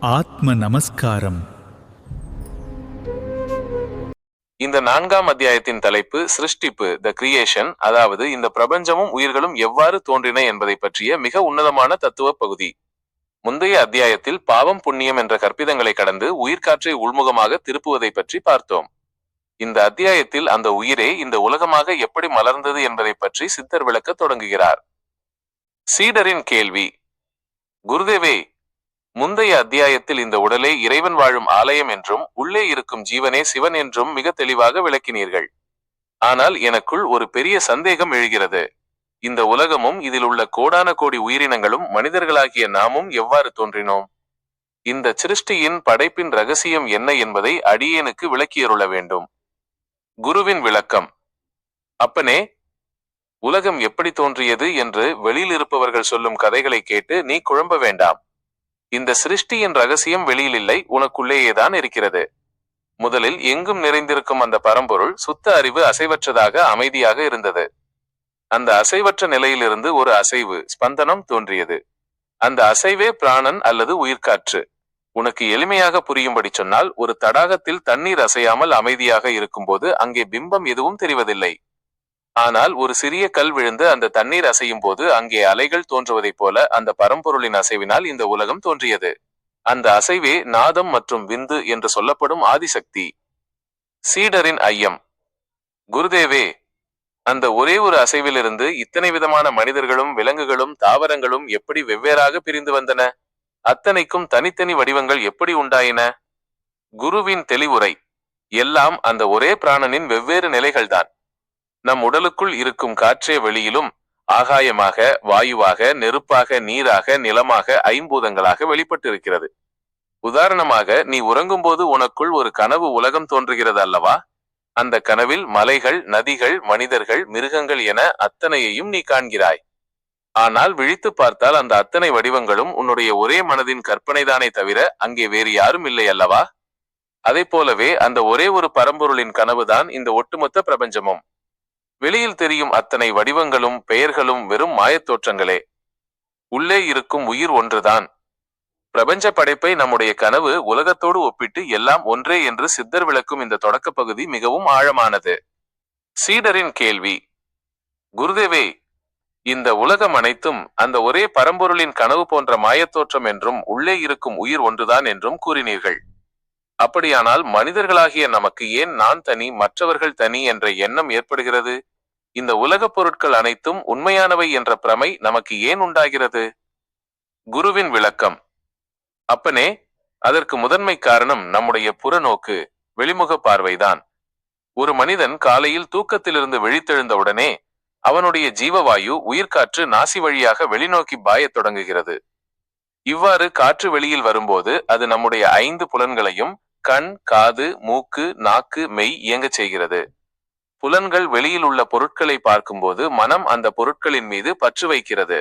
ஆத்ம நமஸ்காரம். இந்த 4ஆம் அத்தியாயத்தின் தலைப்பு சிருஷ்டிப்பு, த கிரியேஷன், அதாவது இந்த பிரபஞ்சமும் உயிர்களும் எவ்வாறு தோன்றின என்பதை பற்றிய மிக உன்னதமான தத்துவ பகுதி. முந்தைய அத்தியாயத்தில் பாவம் புண்ணியம் என்ற கற்பிதங்களை கடந்து உயிர்காற்றை உள்முகமாக திருப்புவதை பற்றி பார்த்தோம். இந்த அத்தியாயத்தில் அந்த உயிரே இந்த உலகமாக எப்படி மலர்ந்தது என்பதை பற்றி சித்தர் விளக்க தொடங்குகிறார். சீடரின் கேள்வி: குருதேவே, முந்தைய அத்தியாயத்தில் இந்த உடலே இறைவன் வாழும் ஆலயம் என்றும் உள்ளே இருக்கும் ஜீவனே சிவன் என்றும் மிக தெளிவாக விளக்கினீர்கள். ஆனால் எனக்குள் ஒரு பெரிய சந்தேகம் எழுகிறது. இந்த உலகமும் இதில் உள்ள கோடான கோடி உயிரினங்களும் மனிதர்களாகிய நாமும் எவ்வாறு தோன்றினோம்? இந்த சிருஷ்டியின் படைப்பின் ரகசியம் என்ன என்பதை அடியேனுக்கு விளக்கியருள வேண்டும். குருவின் விளக்கம்: அப்பனே, உலகம் எப்படி தோன்றியது என்று வெளியில் இருப்பவர்கள் சொல்லும் கதைகளை கேட்டு நீ குழம்ப வேண்டாம். இந்த சிருஷ்டியின் ரகசியம் வெளியில் இல்லை, உனக்குள்ளேயேதான் இருக்கிறது. முதலில் எங்கும் நிறைந்திருக்கும் அந்த பரம்பொருள் சுத்த அறிவு அசைவற்றதாக அமைதியாக இருந்தது. அந்த அசைவற்ற நிலையிலிருந்து ஒரு அசைவு, ஸ்பந்தனம் தோன்றியது. அந்த அசைவே பிராணன் அல்லது உயிர்காற்று. உனக்கு எளிமையாக புரியும்படி சொன்னால், ஒரு தடாகத்தில் தண்ணீர் அசையாமல் அமைதியாக இருக்கும்போது அங்கே பிம்பம் எதுவும் தெரிவதில்லை. ஆனால் ஒரு சிறிய கல் விழுந்து அந்த தண்ணீர் அசையும் போது அங்கே அலைகள் தோன்றுவதைப் போல அந்த பரம்பொருளின் அசைவினால் இந்த உலகம் தோன்றியது. அந்த அசைவே நாதம் மற்றும் விந்து என்று சொல்லப்படும் ஆதிசக்தி. சீடரின் ஐயம்: குருதேவே, அந்த ஒரே ஒரு அசைவிலிருந்து இத்தனை விதமான மனிதர்களும் விலங்குகளும் தாவரங்களும் எப்படி வெவ்வேறாக பிரிந்து வந்தன? அத்தனைக்கும் தனித்தனி வடிவங்கள் எப்படி உண்டாயின? குருவின் தெளிவுரை: எல்லாம் அந்த ஒரே பிராணனின் வெவ்வேறு நிலைகள்தான். நம் உடலுக்குள் இருக்கும் காற்றே வெளியிலும் ஆகாயமாக, வாயுவாக, நெருப்பாக, நீராக, நிலமாக, ஐம்பூதங்களாக வெளிப்பட்டிருக்கிறது. உதாரணமாக, நீ உறங்கும்போது உனக்குள் ஒரு கனவு உலகம் தோன்றுகிறது அல்லவா? அந்த கனவில் மலைகள், நதிகள், மனிதர்கள், மிருகங்கள் என அத்தனையையும் நீ காண்கிறாய். ஆனால் விழித்து பார்த்தால் அந்த அத்தனை வடிவங்களும் உன்னுடைய ஒரே மனதின் கற்பனைதானே தவிர அங்கே வேறு யாரும் இல்லை அல்லவா? அதை போலவே அந்த ஒரே ஒரு பரம்பொருளின் கனவுதான் இந்த ஒட்டுமொத்த பிரபஞ்சமும். வெளியில் தெரியும் அத்தனை வடிவங்களும் பெயர்களும் வெறும் மாயத்தோற்றங்களே. உள்ளே இருக்கும் உயிர் ஒன்றுதான். பிரபஞ்ச படைப்பை நம்முடைய கனவு உலகத்தோடு ஒப்பிட்டு எல்லாம் ஒன்றே என்று சித்தர் விளக்கும் இந்த தொடக்க பகுதி மிகவும் ஆழமானது. சீடரின் கேள்வி: குருதேவே, இந்த உலகம் அனைத்தும் அந்த ஒரே பரம்பொருளின் கனவு போன்ற மாயத்தோற்றம் என்றும் உள்ளே இருக்கும் உயிர் ஒன்றுதான் என்றும் கூறினீர்கள். அப்படியானால் மனிதர்களாகிய நமக்கு ஏன் நான் தனி, மற்றவர்கள் தனி என்ற எண்ணம் ஏற்படுகிறது? இந்த உலகப் பொருட்கள் அனைத்தும் உண்மையானவை என்ற பிரமை நமக்கு ஏன் உண்டாகிறது? குருவின் விளக்கம்: அப்பனே, அதற்கு முதன்மை காரணம் நம்முடைய புறநோக்கு, வெளிமுக பார்வைதான். ஒரு மனிதன் காலையில் தூக்கத்திலிருந்து விழித்தெழுந்தவுடனே அவனுடைய ஜீவவாயு, உயிர்காற்று நாசி வழியாக வெளிநோக்கி பாயத் தொடங்குகிறது. இவ்வாறு காற்று வெளியில் வரும்போது அது நம்முடைய 5 புலன்களையும், கண், காது, மூக்கு, நாக்கு, மெய் இயங்கச் செய்கிறது. புலன்கள் வெளியில் உள்ள பொருட்களை பார்க்கும்போது மனம் அந்த பொருட்களின் மீது பற்று வைக்கிறது.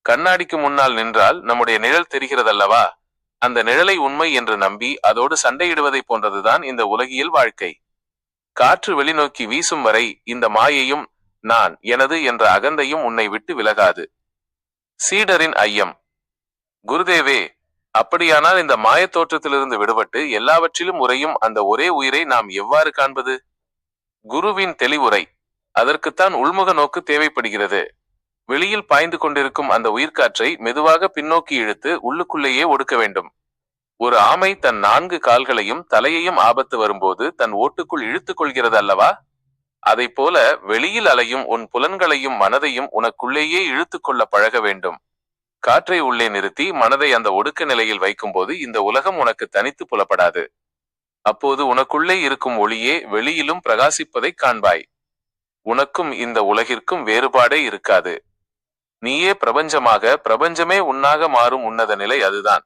கண்ணாடிக்கு முன்னால் நின்றால் நம்முடைய நிழல் தெரிகிறதல்லவா? அந்த நிழலை உண்மை என்று நம்பி அதோடு சண்டையிடுவதை போன்றதுதான் இந்த உலகியல் வாழ்க்கை. காற்று வெளிநோக்கி வீசும் வரை இந்த மாயையும் நான், எனது என்ற அகந்தையும் உன்னை விட்டு விலகாது. சீடரின் ஐயம்: குருதேவே, அப்படியானால் இந்த மாயத் தோற்றத்திலிருந்து விடுபட்டு எல்லாவற்றிலும் உறையும் அந்த ஒரே உயிரை நாம் எவ்வாறு காண்பது? குருவின் தெளிவுரை: அதற்குத்தான் உள்முக நோக்கு தேவைப்படுகிறது. வெளியில் பாய்ந்து கொண்டிருக்கும் அந்த உயிர்காற்றை மெதுவாக பின்னோக்கி இழுத்து உள்ளுக்குள்ளேயே ஒடுக்க வேண்டும். ஒரு ஆமை தன் 4 கால்களையும் தலையையும் ஆபத்து வரும்போது தன் ஓட்டுக்குள் இழுத்துக் கொள்கிறது அல்லவா? அதை போல வெளியில் அலையும் உன் புலன்களையும் மனதையும் உனக்குள்ளேயே இழுத்துக் கொள்ள பழக வேண்டும். காற்றை உள்ளே நிறுத்தி மனதை அந்த ஒடுக்க நிலையில் வைக்கும்போது இந்த உலகம் உனக்கு தனித்து புலப்படாது. அப்போது உனக்குள்ளே இருக்கும் ஒளியே வெளியிலும் பிரகாசிப்பதைக் காண்பாய். உனக்கும் இந்த உலகிற்கும் வேறுபாடே இருக்காது. நீயே பிரபஞ்சமாக, பிரபஞ்சமே உன்னாக மாறும் உன்னத நிலை அதுதான்.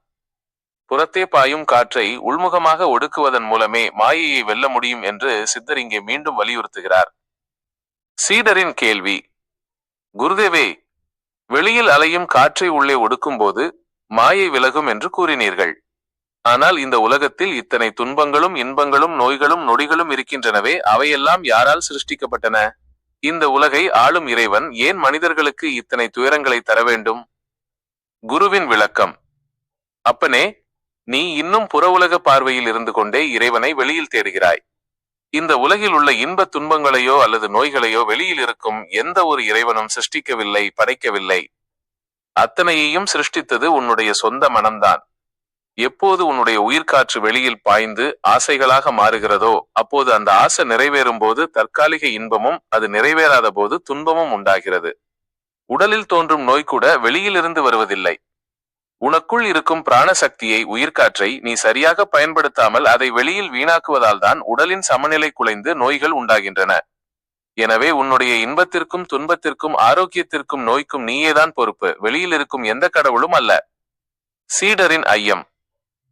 புறத்தே பாயும் காற்றை உள்முகமாக ஒடுக்குவதன் மூலமே மாயையை வெல்ல முடியும் என்று சித்தர் இங்கே மீண்டும் வலியுறுத்துகிறார். சீடரின் கேள்வி: குருதேவே, வெளியில் அலையும் காற்றை உள்ளே ஒடுக்கும் போது மாயை விலகும் என்று கூறினீர்கள். ஆனால் இந்த உலகத்தில் இத்தனை துன்பங்களும் இன்பங்களும் நோய்களும் நொடிகளும் இருக்கின்றனவே, அவையெல்லாம் யாரால் சிருஷ்டிக்கப்பட்டன? இந்த உலகை ஆளும் இறைவன் ஏன் மனிதர்களுக்கு இத்தனை துயரங்களை தர வேண்டும்? குருவின் விளக்கம்: அப்பனே, நீ இன்னும் புற உலக பார்வையில் இருந்து கொண்டே இறைவனை வெளியில் தேடுகிறாய். இந்த உலகில் உள்ள இன்ப துன்பங்களையோ அல்லது நோய்களையோ வெளியில் இருக்கும் எந்த ஒரு இறைவனும் சிருஷ்டிக்கவில்லை, படைக்கவில்லை. அத்தனையையும் சிருஷ்டித்தது உன்னுடைய சொந்த மனம்தான். எப்போது உன்னுடைய உயிர்காற்று வெளியில் பாய்ந்து ஆசைகளாக மாறுகிறதோ அப்போது அந்த ஆசை நிறைவேறும் போது தற்காலிக இன்பமும் அது நிறைவேறாத போது துன்பமும் உண்டாகிறது. உடலில் தோன்றும் நோய் கூட வெளியிலிருந்து வருவதில்லை. உனக்குள் இருக்கும் பிராண சக்தியை, உயிர்காற்றை நீ சரியாக பயன்படுத்தாமல் அதை வெளியில் வீணாக்குவதால் தான் உடலின் சமநிலை குலைந்து நோய்கள் உண்டாகின்றன. எனவே உன்னுடைய இன்பத்திற்கும் துன்பத்திற்கும் ஆரோக்கியத்திற்கும் நோய்க்கும் நீயேதான் பொறுப்பு, வெளியில் இருக்கும் எந்த கடவுளும் அல்ல. சீடரின் ஐயம்.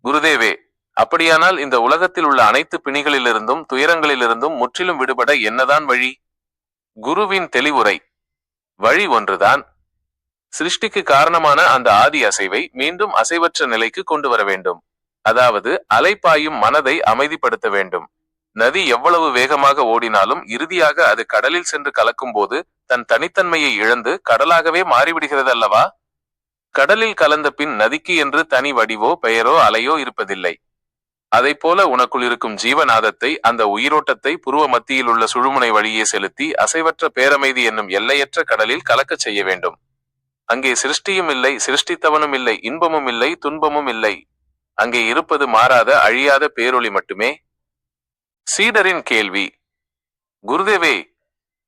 குருதேவே, அப்படியானால் இந்த உலகத்தில் உள்ள அனைத்து பிணிகளிலிருந்தும் துயரங்களிலிருந்தும் முற்றிலும் விடுபட என்னதான் வழி? குருவின் தெளிவுரை. வழி ஒன்றுதான். சிருஷ்டிக்கு காரணமான அந்த ஆதி அசைவை மீண்டும் அசைவற்ற நிலைக்கு கொண்டு வர வேண்டும். அதாவது அலைப்பாயும் மனதை அமைதிப்படுத்த வேண்டும். நதி எவ்வளவு வேகமாக ஓடினாலும் இறுதியாக அது கடலில் சென்று கலக்கும் போது தன் தனித்தன்மையை இழந்து கடலாகவே மாறிவிடுகிறது அல்லவா? கடலில் கலந்த பின் நதிக்கு என்று தனி வடிவோ பெயரோ அலையோ இருப்பதில்லை. அதைப்போல உனக்குள் இருக்கும் ஜீவநாதத்தை, அந்த உயிரோட்டத்தை புருவ மத்தியில் உள்ள சுழுமுனை வழியே செலுத்தி அசைவற்ற பேரமைதி என்னும் எல்லையற்ற கடலில் கலக்கச் செய்ய வேண்டும். அங்கே சிருஷ்டியும் இல்லை, சிருஷ்டித்தவனும் இல்லை, இன்பமும் இல்லை, துன்பமும் இல்லை. அங்கே இருப்பது மாறாத அழியாத பேரொளி மட்டுமே. சீடரின் கேள்வி. குருதேவே,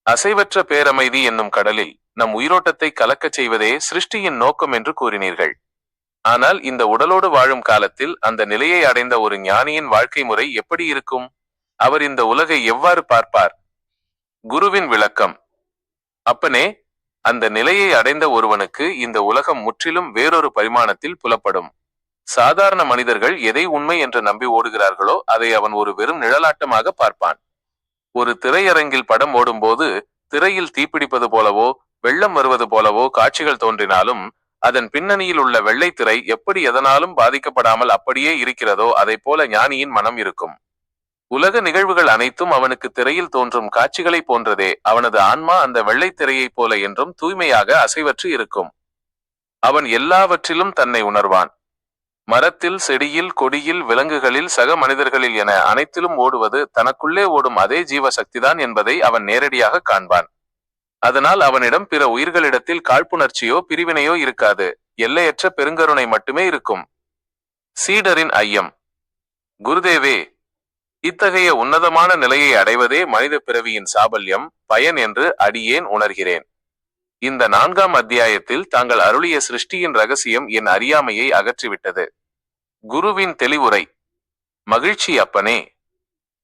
அசைவற்ற பேரமைதி என்னும் கடலில் நம் உயிரோட்டத்தை கலக்கச் செய்வதே சிருஷ்டியின் நோக்கம் என்று கூறினீர்கள். ஆனால் இந்த உடலோடு வாழும் காலத்தில் அந்த நிலையை அடைந்த ஒரு ஞானியின் வாழ்க்கை முறை எப்படி இருக்கும்? அவர் இந்த உலகை எவ்வாறு பார்ப்பார்? குருவின் விளக்கம். அப்பனே, அந்த நிலையை அடைந்த ஒருவனுக்கு இந்த உலகம் முற்றிலும் வேறொரு பரிமாணத்தில் புலப்படும். சாதாரண மனிதர்கள் எதை உண்மை என்று நம்பி ஓடுகிறார்களோ அதை அவன் ஒரு வெறும் நிழலாட்டமாக பார்ப்பான். ஒரு திரையரங்கில் படம் ஓடும்போது திரையில் தீப்பிடிப்பது போலவோ வெள்ளம் வருவது போலவோ காட்சிகள் தோன்றினாலும் அதன் பின்னணியில் உள்ள வெள்ளை திரை எப்படி எதனாலும் பாதிக்கப்படாமல் அப்படியே இருக்கிறதோ அதை போல ஞானியின் மனம் இருக்கும். உலக நிகழ்வுகள் அனைத்தும் அவனுக்கு திரையில் தோன்றும் காட்சிகளை போன்றதே. அவனது ஆன்மா அந்த வெள்ளை திரையைப் போல என்றும் தூய்மையாக அசைவற்று இருக்கும். அவன் எல்லாவற்றிலும் தன்னை உணர்வான். மரத்தில், செடியில், கொடியில், விலங்குகளில், சக மனிதர்களில் என அனைத்திலும் ஓடுவது தனக்குள்ளே ஓடும் அதே ஜீவ சக்திதான் என்பதை அவன் நேரடியாக காண்பான். அதனால் அவனிடம் பிற உயிர்களிடத்தில் காழ்ப்புணர்ச்சியோ பிரிவினையோ இருக்காது. எல்லையற்ற பெருங்கருணை மட்டுமே இருக்கும். சீடரின் ஐயம். குருதேவே, இத்தகைய உன்னதமான நிலையை அடைவதே மனித பிறவியின் சாபல்யம், பயன் என்று அடியேன் உணர்கிறேன். இந்த 4ஆம் அத்தியாயத்தில் தாங்கள் அருளிய சிருஷ்டியின் ரகசியம் என் அறியாமையை அகற்றிவிட்டது. குருவின் தெளிவுரை. மகிழ்ச்சி அப்பனே.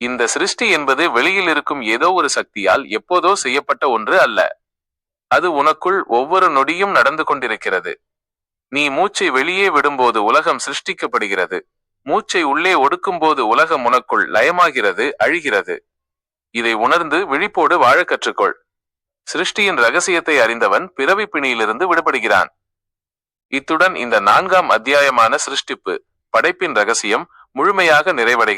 இந்த சிருஷ்டி என்பது வெளியில் இருக்கும் ஏதோ ஒரு சக்தியால் எப்போதோ செய்யப்பட்ட ஒன்று அல்ல. அது உனக்குள் ஒவ்வொரு நொடியும் நடந்து கொண்டிருக்கிறது. நீ மூச்சை வெளியே விடும்போது உலகம் சிருஷ்டிக்கப்படுகிறது. மூச்சை உள்ளே ஒடுக்கும்போது உலகம் உனக்குள் லயமாகிறது, அழிகிறது. இதை உணர்ந்து விழிப்போடு வாழ கற்றுக்கொள். சிருஷ்டியின் ரகசியத்தை அறிந்தவன் பிறவி பிணியிலிருந்து விடுபடுகிறான். இத்துடன் இந்த 4ஆம் அத்தியாயமான சிருஷ்டிப்பு, படைப்பின் ரகசியம் முழுமையாக நிறைவடை